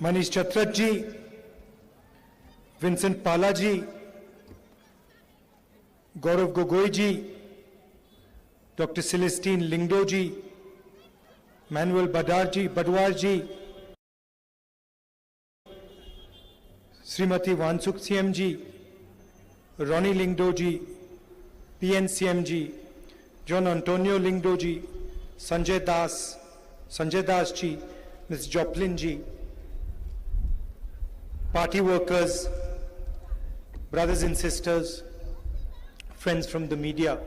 Manish Chatrat ji, Vincent Pala ji, Gaurav Gogoi ji, Dr. Celestine Lingdo ji, Manuel Badwar ji, Srimati Wansuk CM ji, Ronnie Lingdo ji, PNCM ji, John Antonio Lingdo ji, Sanjay Das ji, Ms. Joplin ji, party workers, brothers and sisters, friends from the media.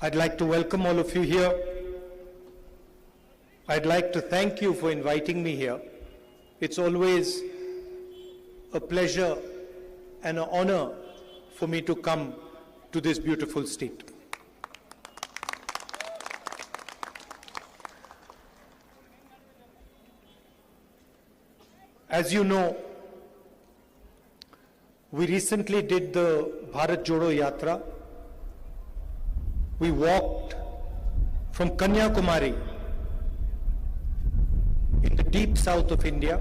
I'd like to welcome all of you here. I'd like to thank you for inviting me here. It's always a pleasure and an honor for me to come to this beautiful state. As you know, we recently did the Bharat Jodo Yatra. We walked from Kanyakumari in the deep south of India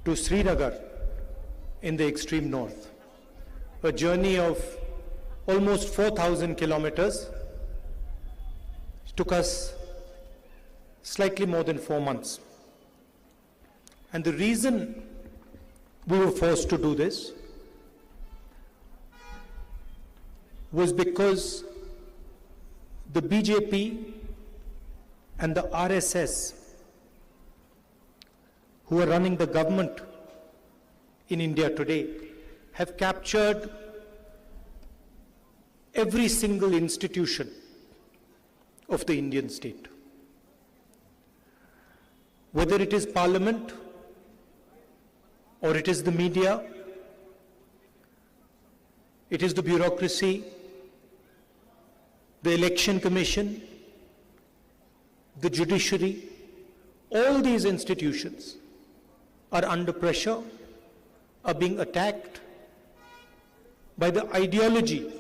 to Srinagar in the extreme north. A journey of almost 4,000 kilometers. It took us slightly more than 4 months. And the reason we were forced to do this was because the BJP and the RSS, who are running the government in India today, have captured every single institution of the Indian state. Whether it is parliament, or it is the media, it is the bureaucracy, the election commission, the judiciary, all these institutions are under pressure, are being attacked by the ideology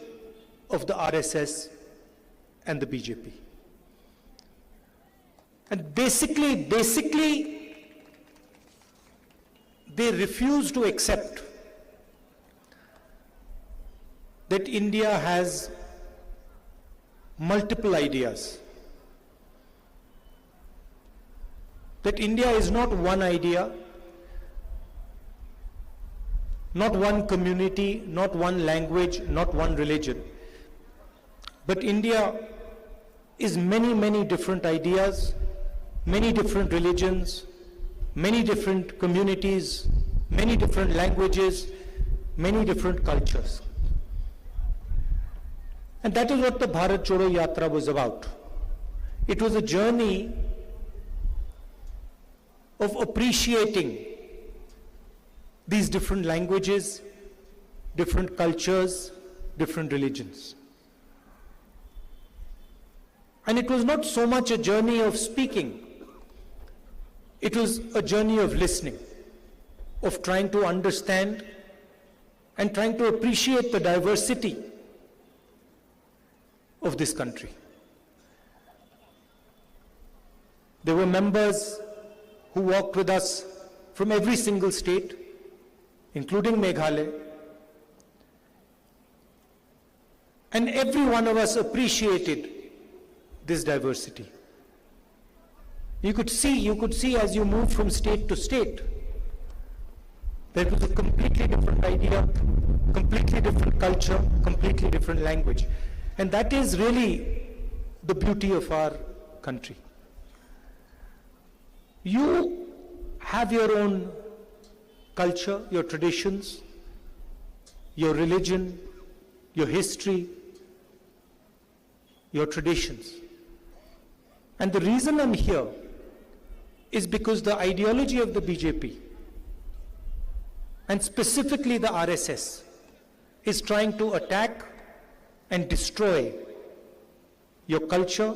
of the RSS and the BJP. And basically, they refuse to accept that India has multiple ideas. That India is not one idea, not one community, not one language, not one religion. But India is many, many different ideas, many different religions, many different communities, many different languages, many different cultures. And that is what the Bharat Jodo Yatra was about. It was a journey of appreciating these different languages, different cultures, different religions. And it was not so much a journey of speaking. It was a journey of listening, of trying to understand and trying to appreciate the diversity of this country. There were members who walked with us from every single state, including Meghalaya, and every one of us appreciated this diversity. You could see as you moved from state to state, that it was a completely different idea, completely different culture, completely different language. And that is really the beauty of our country. You have your own culture, your traditions, your religion, your history, your traditions. And the reason I'm here is because the ideology of the BJP, and specifically the RSS, is trying to attack and destroy your culture,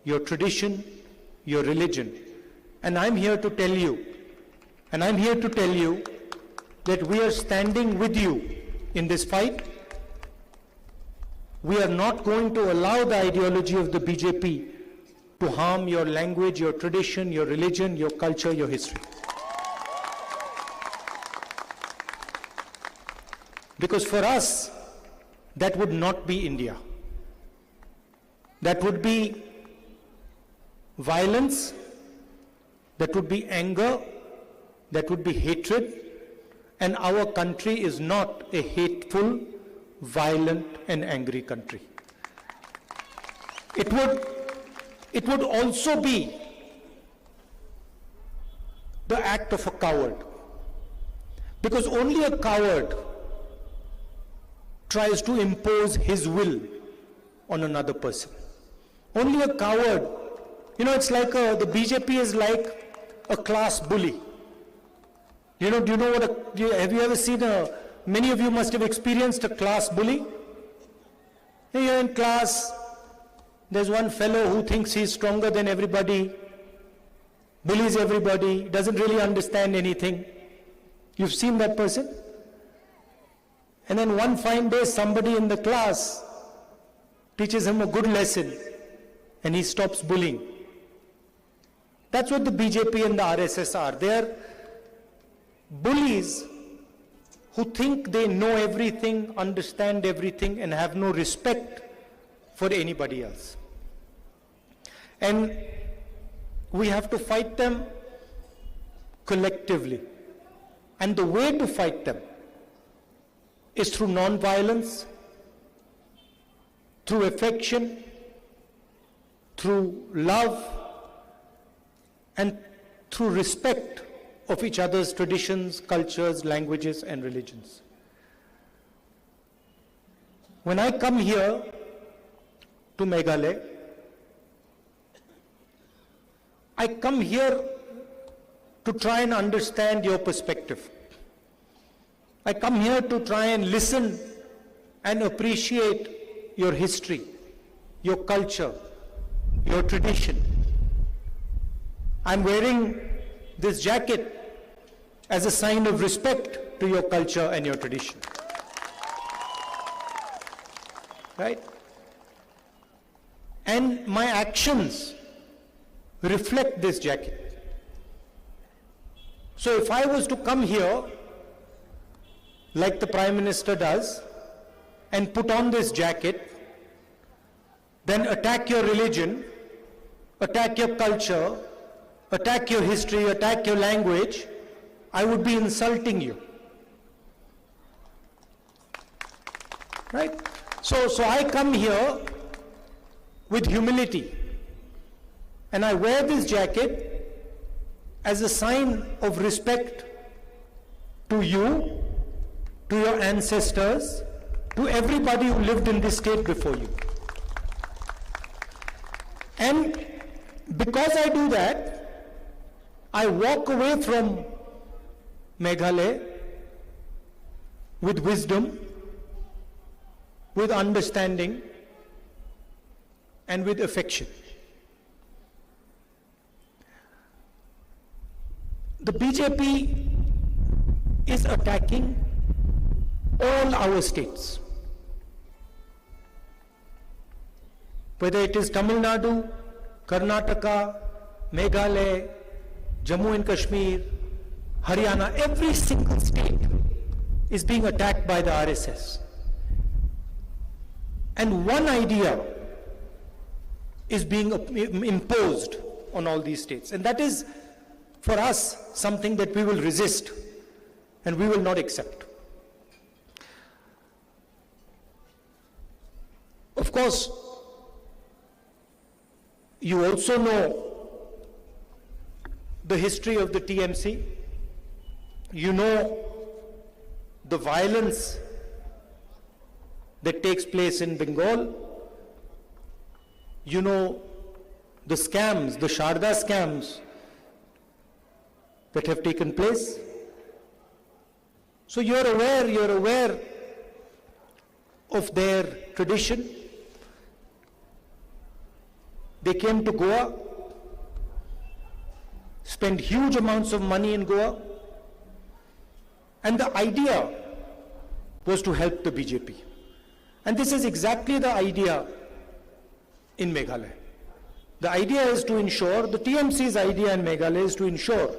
your tradition, your religion. And I'm here to tell you, that we are standing with you in this fight. We are not going to allow the ideology of the BJP to harm your language, your tradition, your religion, your culture, your history. Because for us, that would not be India. That would be violence, that would be anger, that would be hatred, and our country is not a hateful, violent and angry country. It would also be the act of a coward, because only a coward tries to impose his will on another person. Only a coward, it's like the BJP is like a class bully. Do you know have you ever seen many of you must have experienced a class bully? You're in class, there's one fellow who thinks he's stronger than everybody, bullies everybody, doesn't really understand anything. You've seen that person? And then one fine day, somebody in the class teaches him a good lesson and he stops bullying. That's what the BJP and the RSS are. They're bullies who think they know everything, understand everything, and have no respect for anybody else. And we have to fight them collectively. And the way to fight them is through non-violence, through affection, through love, and through respect of each other's traditions, cultures, languages, and religions. When I come here to Meghalaya, I come here to try and understand your perspective. I come here to try and listen and appreciate your history, your culture, your tradition. I'm wearing this jacket as a sign of respect to your culture and your tradition. Right? And my actions reflect this jacket. So if I was to come here, like the Prime Minister does, and put on this jacket, then attack your religion, attack your culture, attack your history, attack your language, I would be insulting you. Right? So I come here with humility, and I wear this jacket as a sign of respect to you, to your ancestors, to everybody who lived in this state before you. And because I do that, I walk away from Meghalaya with wisdom, with understanding, and with affection. The BJP is attacking all our states. Whether it is Tamil Nadu, Karnataka, Meghalaya, Jammu and Kashmir, Haryana, every single state is being attacked by the RSS. And one idea is being imposed on all these states. And that is, for us, something that we will resist and we will not accept. Of course, you also know the history of the TMC. You know the violence that takes place in Bengal. You know the scams, the Sharda scams that have taken place. So you're aware of their tradition. They came to Goa, spent huge amounts of money in Goa, and the idea was to help the BJP. And this is exactly the idea in Meghalaya. The idea is to ensure, the TMC's idea in Meghalaya is to ensure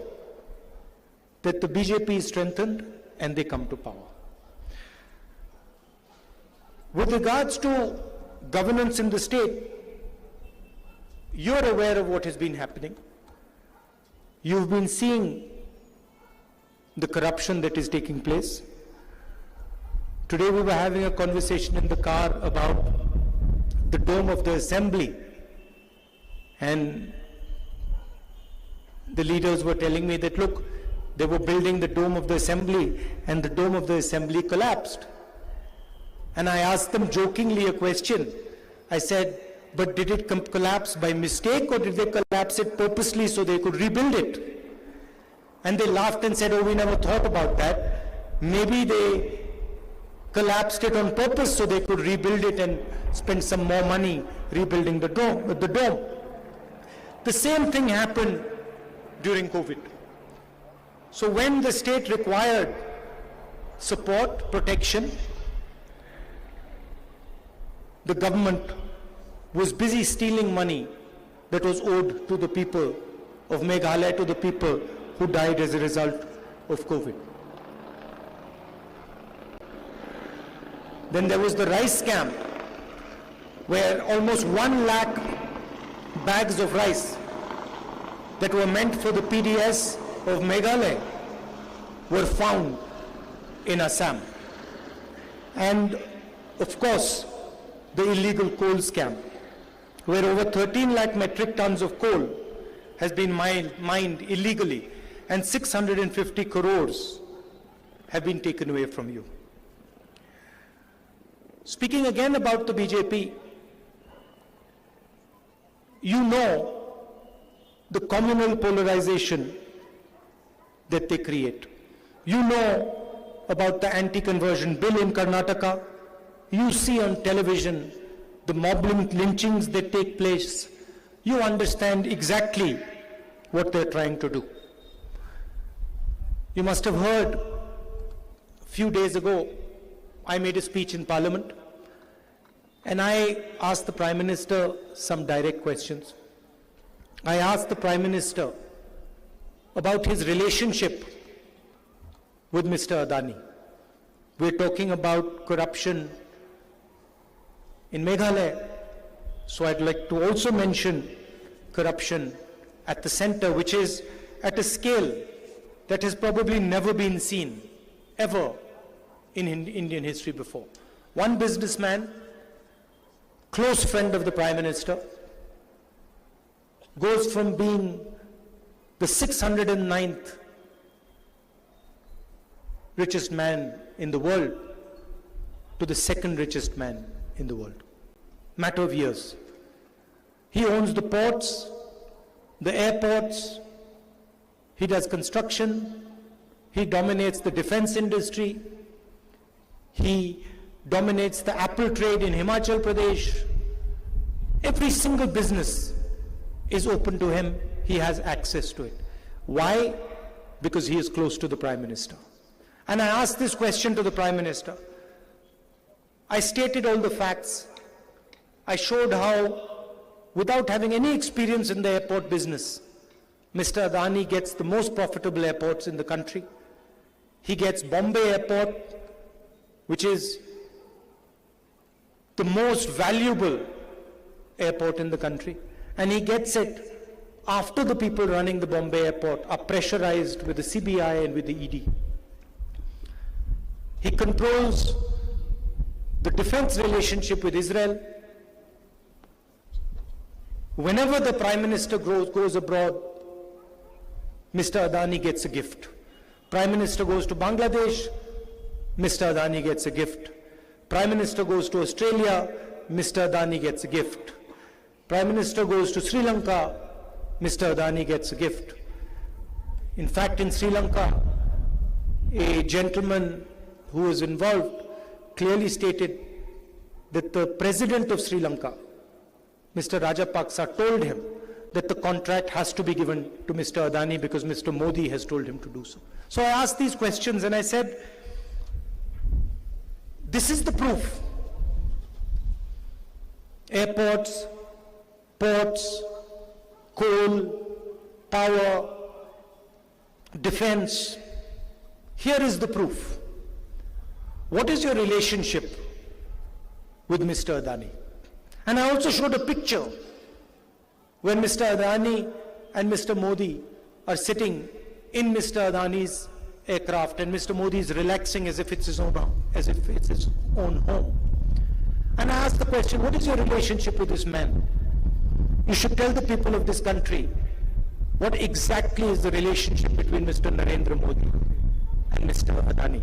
that the BJP is strengthened and they come to power. With regards to governance in the state, you're aware of what has been happening. You've been seeing the corruption that is taking place. Today we were having a conversation in the car about the dome of the assembly, and the leaders were telling me that, look, they were building the dome of the assembly and the dome of the assembly collapsed. And I asked them jokingly a question. I said, but did it collapse by mistake, or did they collapse it purposely so they could rebuild it? And they laughed and said, oh, we never thought about that. Maybe they collapsed it on purpose so they could rebuild it and spend some more money rebuilding the dome. The same thing happened during COVID. So when the state required support, protection, the government was busy stealing money that was owed to the people of Meghalaya, to the people who died as a result of COVID. Then there was the rice scam, where almost 1 lakh bags of rice that were meant for the PDS of Meghalaya were found in Assam. And of course, the illegal coal scam, where over 13 lakh metric tons of coal has been mined illegally, and 650 crores have been taken away from you. Speaking again about the BJP, you know the communal polarization that they create. You know about the anti-conversion bill in Karnataka. You see on television the mob lynchings that take place. You understand exactly what they're trying to do. You must have heard a few days ago, I made a speech in Parliament, and I asked the Prime Minister some direct questions. I asked the Prime Minister about his relationship with Mr. Adani. We're talking about corruption in Meghalaya, so I'd like to also mention corruption at the center, which is at a scale that has probably never been seen, ever, in Indian history before. One businessman, close friend of the Prime Minister, goes from being the 609th richest man in the world to the second richest man in the world. Matter of years. He owns the ports, the airports, he does construction, he dominates the defense industry, he dominates the apple trade in Himachal Pradesh. Every single business is open to him, he has access to it. Why? Because he is close to the Prime Minister. And I asked this question to the Prime Minister. I stated all the facts. I showed how, without having any experience in the airport business, Mr. Adani gets the most profitable airports in the country. He gets Bombay Airport, which is the most valuable airport in the country. And he gets it after the people running the Bombay Airport are pressurized with the CBI and with the ED. He controls the defense relationship with Israel. Whenever the Prime Minister goes abroad, Mr. Adani gets a gift. Prime Minister goes to Bangladesh, Mr. Adani gets a gift. Prime Minister goes to Australia, Mr. Adani gets a gift. Prime Minister goes to Sri Lanka, Mr. Adani gets a gift. In fact, in Sri Lanka, a gentleman who was involved clearly stated that the President of Sri Lanka, Mr. Rajapaksa, told him that the contract has to be given to Mr. Adani because Mr. Modi has told him to do so. So I asked these questions and I said, this is the proof. Airports, ports, coal, power, defense. Here is the proof. What is your relationship with Mr. Adani? And I also showed a picture when Mr. Adani and Mr. Modi are sitting in Mr. Adani's aircraft and Mr. Modi is relaxing as if it's his own home. And I asked the question, what is your relationship with this man? You should tell the people of this country what exactly is the relationship between Mr. Narendra Modi and Mr. Adani.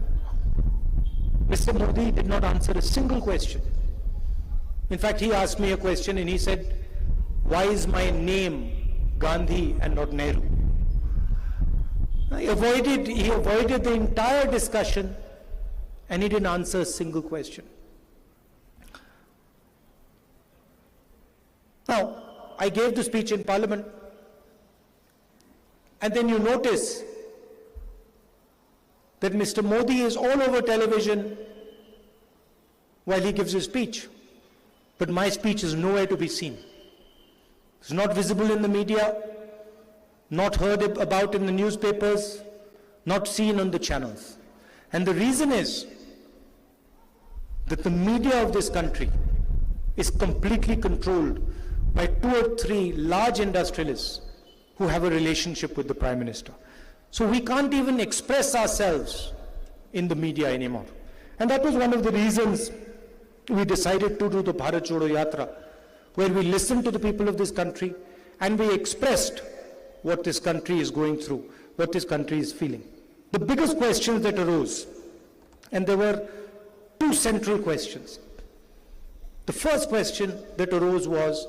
Mr. Modi did not answer a single question. In fact, he asked me a question and he said, why is my name Gandhi and not Nehru? He avoided the entire discussion and he didn't answer a single question. Now, I gave the speech in Parliament, and then you notice that Mr. Modi is all over television while he gives his speech. But my speech is nowhere to be seen. It's not visible in the media, not heard about in the newspapers, not seen on the channels. And the reason is that the media of this country is completely controlled by 2 or 3 large industrialists who have a relationship with the Prime Minister. So we can't even express ourselves in the media anymore. And that was one of the reasons we decided to do the Bharat Jodo Yatra, where we listened to the people of this country and we expressed what this country is going through, what this country is feeling. The biggest questions that arose, and there were 2 central questions. The first question that arose was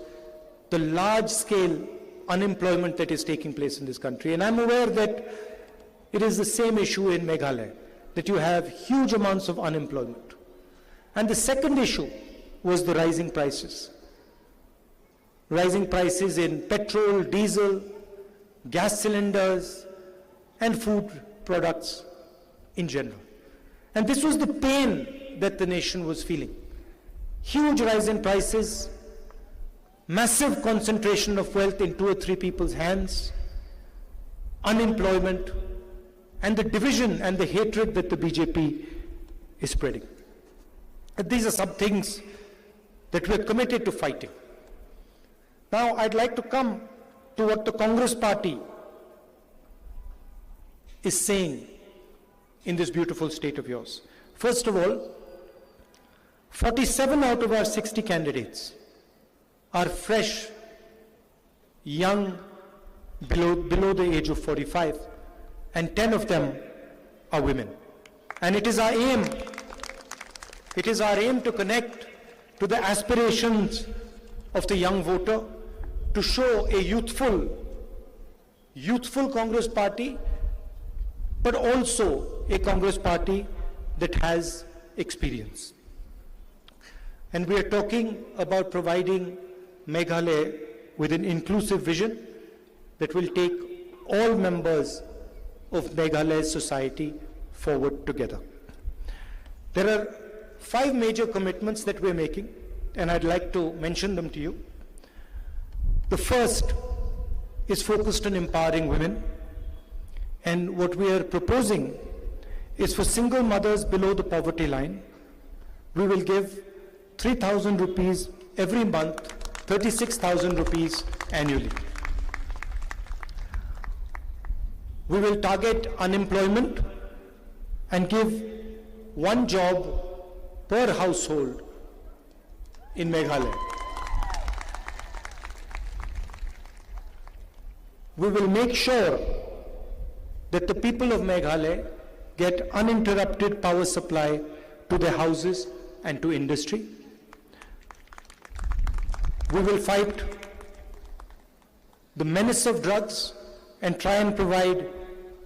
the large-scale unemployment that is taking place in this country. And I'm aware that it is the same issue in Meghalaya, that you have huge amounts of unemployment. And the second issue was the rising prices. Rising prices in petrol, diesel, gas cylinders, and food products in general. And this was the pain that the nation was feeling. Huge rise in prices, massive concentration of wealth in 2 or 3 people's hands, unemployment, and the division and the hatred that the BJP is spreading. And these are some things that we are committed to fighting. Now, I'd like to come to what the Congress party is saying in this beautiful state of yours. First of all, 47 out of our 60 candidates are fresh, young, below the age of 45, and 10 of them are women. And it is our aim to connect to the aspirations of the young voter, to show a youthful Congress party, but also a Congress party that has experience. And we are talking about providing Meghalaya with an inclusive vision that will take all members of Meghalaya's society forward together. There are 5 major commitments that we're making, and I'd like to mention them to you. The first is focused on empowering women, and what we are proposing is for single mothers below the poverty line, we will give 3,000 rupees every month, 36,000 rupees annually. We will target unemployment and give 1 job per household in Meghalaya. We will make sure that the people of Meghalaya get uninterrupted power supply to their houses and to industry. We will fight the menace of drugs and try and provide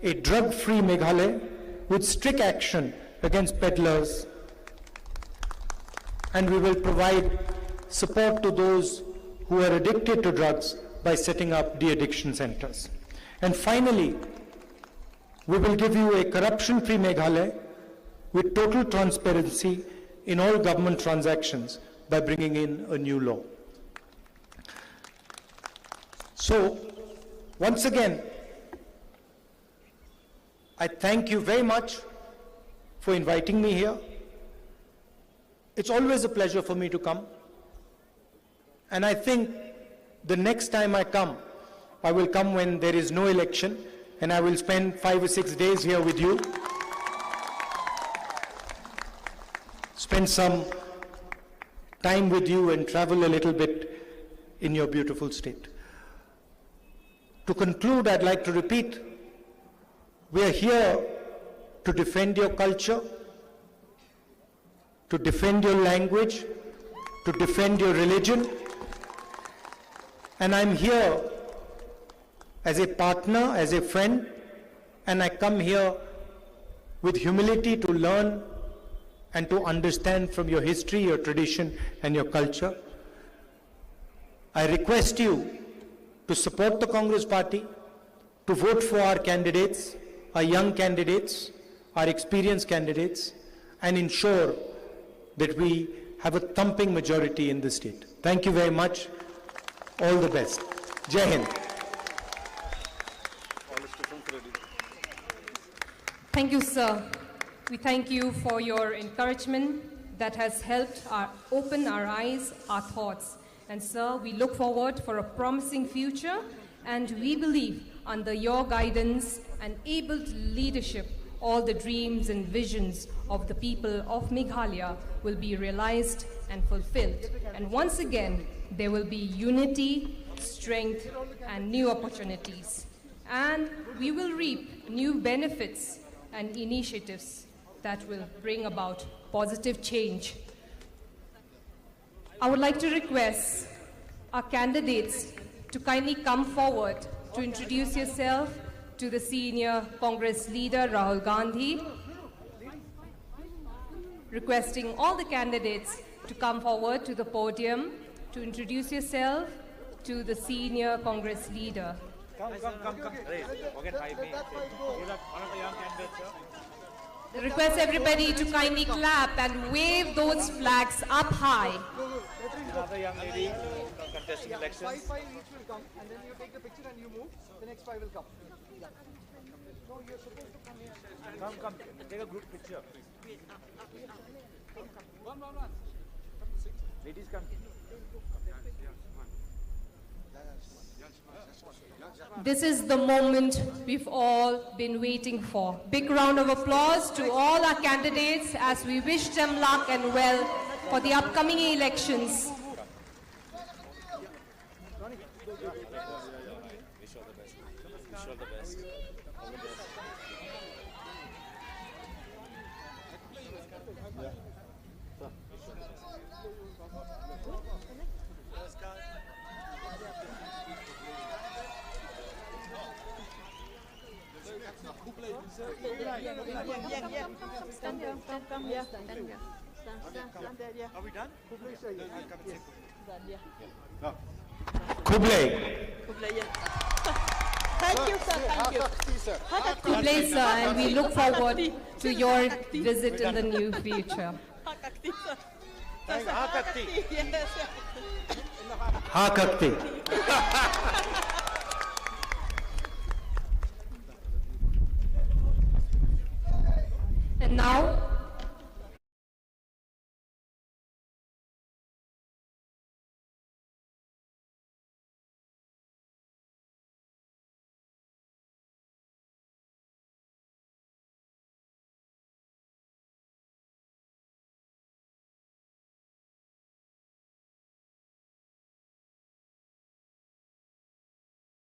a drug-free Meghalaya with strict action against peddlers. And we will provide support to those who are addicted to drugs by setting up de-addiction centers. And finally, we will give you a corruption-free Meghalaya with total transparency in all government transactions by bringing in a new law. So, Once again, I thank you very much for inviting me here. It's always a pleasure for me to come. And I think the next time I come, I will come when there is no election, and I will spend 5 or 6 days here with you. Spend some time with you and travel a little bit in your beautiful state. To conclude, I'd like to repeat, we are here to defend your culture, to defend your language, to defend your religion. And I'm here as a partner, as a friend, and I come here with humility to learn and to understand from your history, your tradition, and your culture. I request you to support the Congress Party, to vote for our candidates, our young candidates, our experienced candidates, and ensure that we have a thumping majority in the state. Thank you very much. All the best. Jai Hind. Thank you, sir. We thank you for your encouragement that has helped open our eyes, our thoughts. And sir, we look forward for a promising future, and we believe under your guidance and able leadership, all the dreams and visions of the people of Meghalaya will be realized and fulfilled. And once again, there will be unity, strength, and new opportunities. And we will reap new benefits and initiatives that will bring about positive change. I would like to request our candidates to kindly come forward to introduce yourself to the senior Congress leader, Rahul Gandhi. Requesting all the candidates to come forward to the podium to introduce yourself to the senior Congress leader. Come. Request everybody to kindly clap and wave those flags up high. Another young lady contesting elections. Five each will come, and then you take the picture and you move. The next 5 will come. Yeah. No, you're supposed to come here. Come. Take a group picture. One. Ladies, come. This is the moment we've all been waiting for. Big round of applause to all our candidates as we wish them luck and well for the upcoming elections. Stand here. Stand here. Stand there, yeah. Are we done? Kublai. Thank you, sir. Thank you. Good place, sir, and we look forward to your visit in the near future. Ha Kakti. And now,